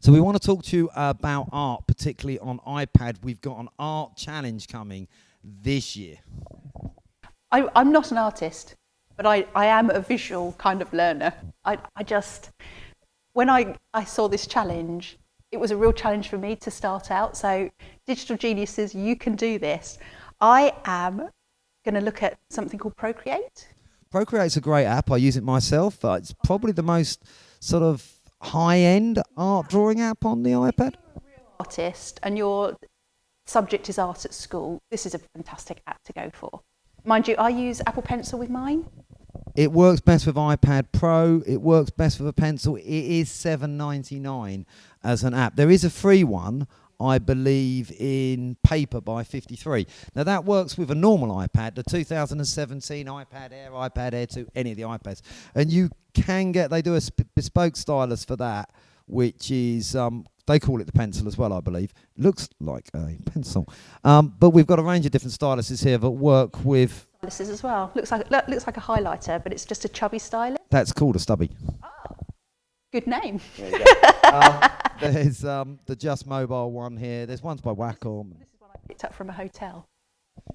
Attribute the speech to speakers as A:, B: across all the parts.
A: So we want to talk to you about art, particularly on iPad. We've got an art challenge coming this year.
B: I'm not an artist, but I am a visual kind of learner. When I saw this challenge, it was a real challenge for me to start out. So digital geniuses, you can do this. I am going to look at something called Procreate.
A: Procreate's a great app. I use it myself. It's probably the most sort of high-end art drawing app on the iPad.
B: If you're a real artist and your subject is art at school, this is a fantastic app to go for. Mind you, I use Apple Pencil with mine.
A: It works best with iPad Pro. It works best with a pencil. It is $7.99 as an app. There is a free one, I believe, in paper by 53. Now that works with a normal iPad, the 2017 iPad Air, iPad Air 2, any of the iPads. And you can get, they do a bespoke stylus for that, which is, they call it the pencil as well, I believe. Looks like a pencil. But we've got a range of different styluses here that work with...
B: Styluses as well. Looks like a highlighter, but it's just a chubby stylus.
A: That's called a stubby.
B: Oh, good name.
A: There you go. There's the Just Mobile one here. There's ones by Wacom.
B: This is one I picked up from a hotel.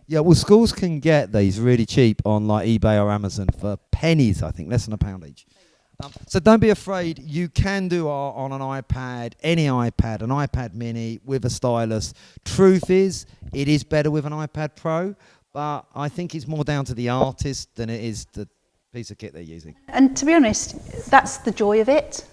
A: Yeah, well, schools can get these really cheap on like eBay or Amazon for pennies, I think, less than £1 each. So don't be afraid. You can do art on an iPad, any iPad, an iPad mini with a stylus. Truth is, it is better with an iPad Pro, but I think it's more down to the artist than it is the piece of kit they're using.
B: And to be honest, that's the joy of it.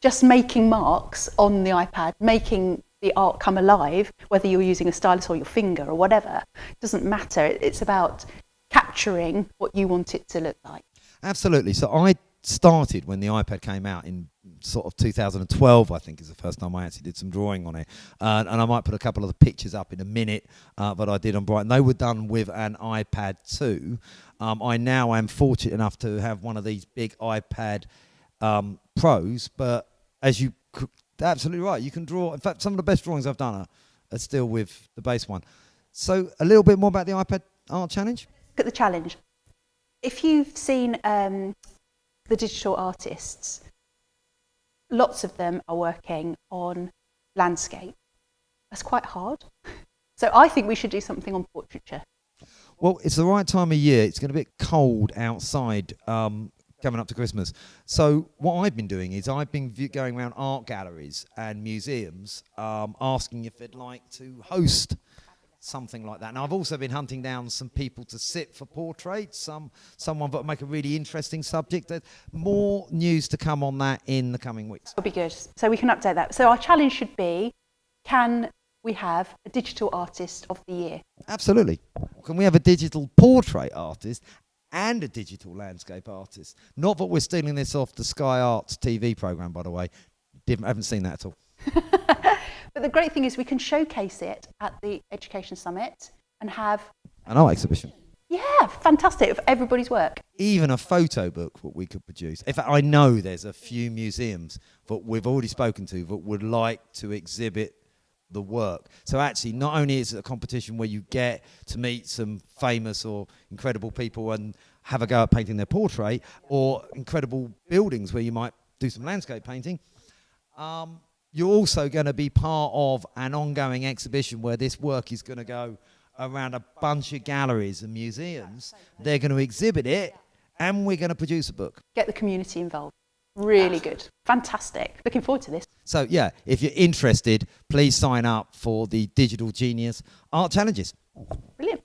B: Just making marks on the iPad, making the art come alive, whether you're using a stylus or your finger or whatever, doesn't matter. It's about capturing what you want it to look like.
A: Absolutely. So I started when the iPad came out in sort of 2012, I think is the first time I actually did some drawing on it. And I might put a couple of the pictures up in a minute that I did on Brighton. They were done with an iPad 2. I now am fortunate enough to have one of these big iPad Pros, but as you absolutely right, you can draw. In fact, some of the best drawings I've done are still with the base one. So a little bit more about the iPad Art Challenge.
B: Look at the challenge. If you've seen the digital artists, lots of them are working on landscape. That's quite hard. So I think we should do something on portraiture.
A: Well, it's the right time of year. It's going to be cold outside coming up to Christmas. So what I've been doing is I've been going around art galleries and museums asking if they'd like to host something like that. And I've also been hunting down some people to sit for portraits, someone that will make a really interesting subject. There's more news to come on that in the coming weeks.
B: That'll be good. So we can update that. So our challenge should be, can we have a digital artist of the year?
A: Absolutely. Can we have a digital portrait artist and a digital landscape artist? Not that we're stealing this off the Sky Arts TV programme, by the way. Haven't seen that at all.
B: But the great thing is we can showcase it at the Education Summit and have
A: an art exhibition.
B: Yeah, fantastic, of everybody's work.
A: Even a photo book that we could produce. In fact, I know there's a few museums that we've already spoken to that would like to exhibit the work. So actually, not only is it a competition where you get to meet some famous or incredible people and have a go at painting their portrait, or incredible buildings where you might do some landscape painting, you're also going to be part of an ongoing exhibition where this work is going to go around a bunch of galleries and museums. They're going to exhibit it, and we're going to produce a book.
B: Get the community involved. Really good. Fantastic. Looking forward to this.
A: So yeah, if you're interested, please sign up for the Digital Genius Art Challenges.
B: Brilliant.